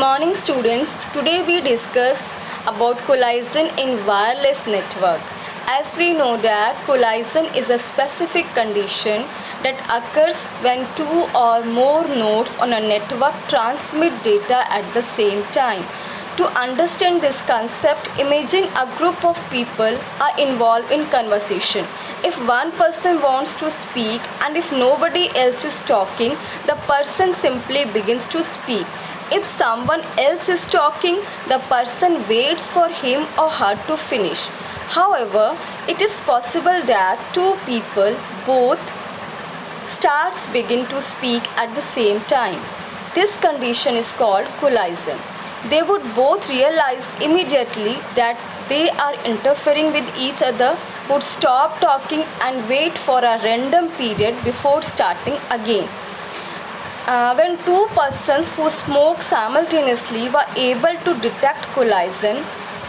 morning students. Today we discuss about collision in wireless network. As we know that collision is a specific condition that occurs when two or more nodes on a network transmit data at the same time. To understand this concept, imagine a group of people are involved in conversation. If one person wants to speak and if nobody else is talking, the person simply begins to speak. If someone else is talking, the person waits for him or her to finish. However, it is possible that two people both begin to speak at the same time. This condition is called collision. They would both realize immediately that they are interfering with each other, would stop talking and wait for a random period before starting again. When two persons who smoke simultaneously were able to detect collision,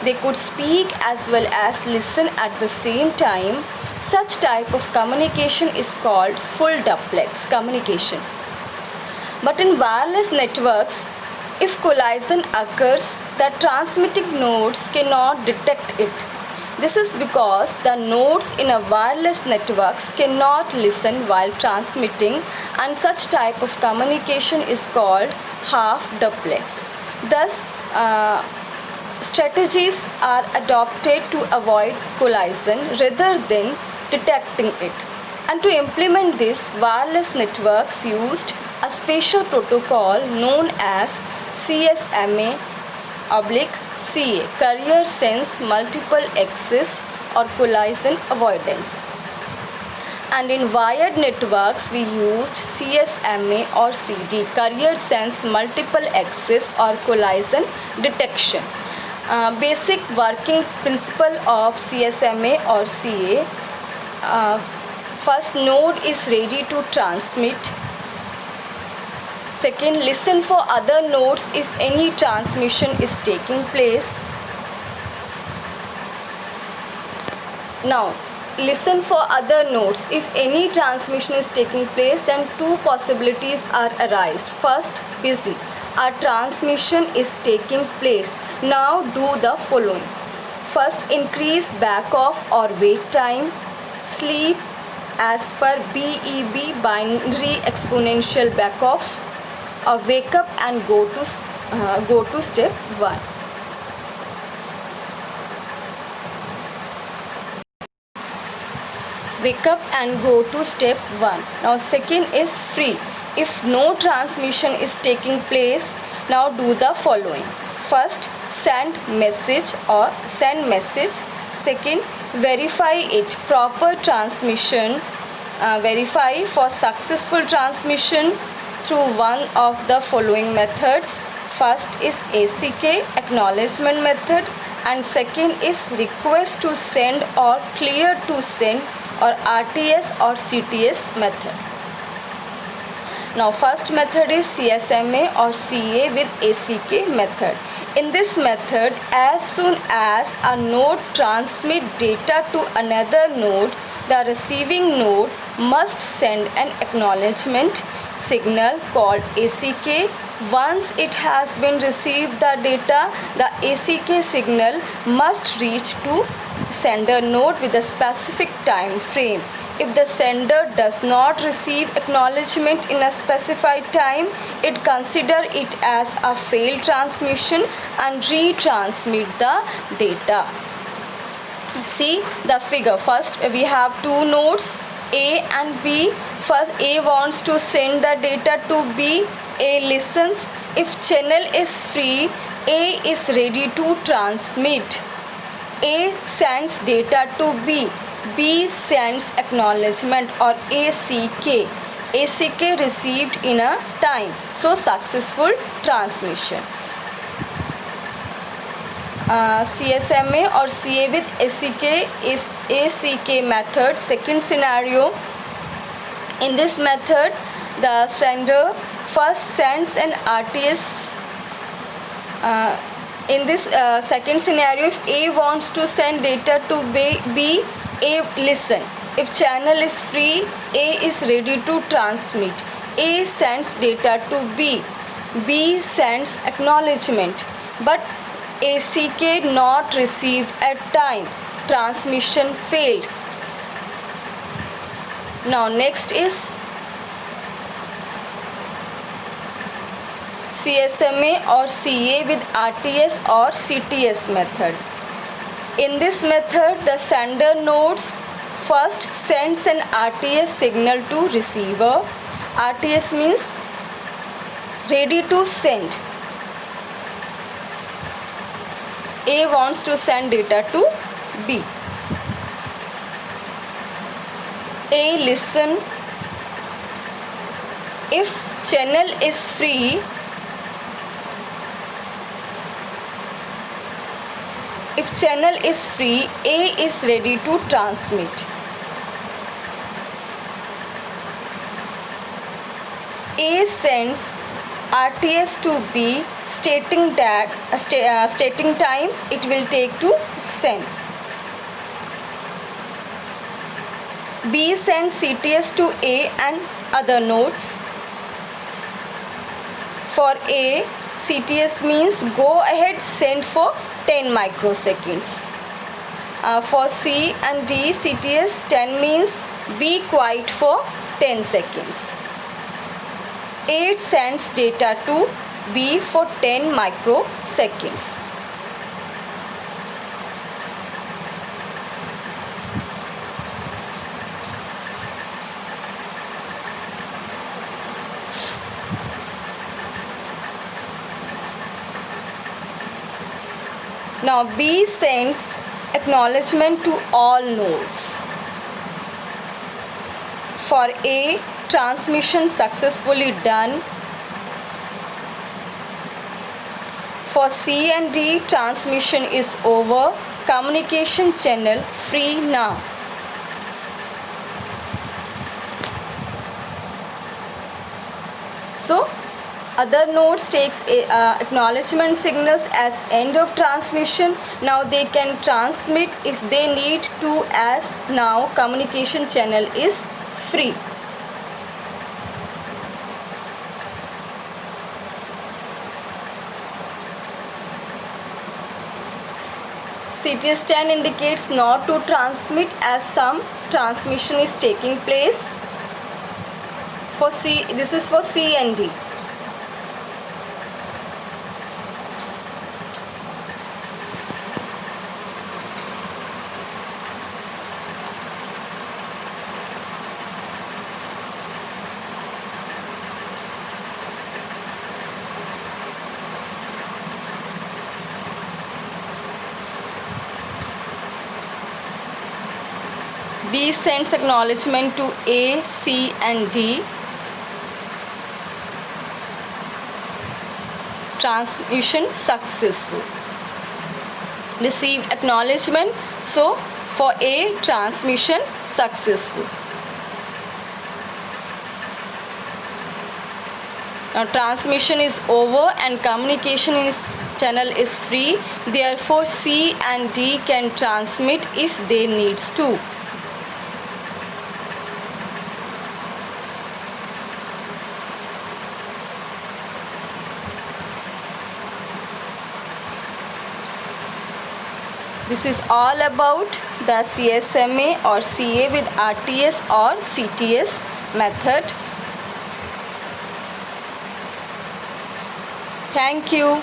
they could speak as well as listen at the same time. Such type of communication is called full duplex communication. But in wireless networks, if collision occurs, the transmitting nodes cannot detect it. This is because the nodes in a wireless networks cannot listen while transmitting, and such type of communication is called half duplex. Thus, strategies are adopted to avoid collision rather than detecting it. And to implement this, wireless networks used a special protocol known as CSMA/CA, Carrier Sense Multiple Access or Collision Avoidance. And in wired networks, we used CSMA or CD, Carrier Sense Multiple Access or Collision Detection. Basic working principle of CSMA or CA. First, node is ready to transmit. Second, listen for other nodes if any transmission is taking place. Now, listen for other nodes. If any transmission is taking place, then two possibilities are arise. First, busy. A transmission is taking place. Now do the following. First, increase back off or wait time. Sleep as per BEB, binary exponential back off. Or wake up and go to step 1. Wake up and go to step 1. Now second is free. If no transmission is taking place, now do the following. First, send message. Second, verify it. Proper transmission. Verify for successful transmission through one of the following methods. First is ACK, acknowledgement method, and second is request to send or clear to send or RTS or CTS method. Now first method is CSMA or CA with ACK method. In this method, as soon as a node transmit data to another node, the receiving node must send an acknowledgement signal called ACK. Once it has been received the data, the ACK signal must reach to sender node with a specific time frame. If the sender does not receive acknowledgement in a specified time, it consider it as a failed transmission and retransmit the data. See the figure. First we have two nodes A and B. First A wants to send the data to B. A listens. If channel is free, A is ready to transmit. A sends data to B. B sends acknowledgement or ACK. ACK received in a time. So successful transmission. CSMA or CA with ACK is ACK method. Second scenario. In this method, the sender first sends an RTS. In this second scenario, if A wants to send data to B, A listen. If channel is free, A is ready to transmit. A sends data to B. B sends acknowledgement, but ACK not received at time. Transmission failed. Now next is CSMA or CA with RTS or CTS method. In this method, the sender nodes first sends an RTS signal to receiver. RTS means ready to send. A wants to send data to B. A listen. If channel is free, A is ready to transmit. A sends RTS to B stating time it will take to send. B sends CTS to A and other nodes. For A, CTS means go ahead, send for 10 microseconds. For C and D, CTS 10 means be quiet for 10 seconds. A sends data to B for 10 microseconds. Now B sends acknowledgement to all nodes. For A, transmission successfully done. For C and D, transmission is over. Communication channel free now. So other nodes takes acknowledgement signals as end of transmission. Now they can transmit if they need to, as now communication channel is free. CTS 10 indicates not to transmit as some transmission is taking place. For C, this is for C and D. B sends acknowledgement to A, C and D. Transmission successful. Received acknowledgement. So for A, transmission successful. Now transmission is over and communication channel is free. Therefore C and D can transmit if they needs to. This is all about the CSMA or CA with RTS or CTS method. Thank you.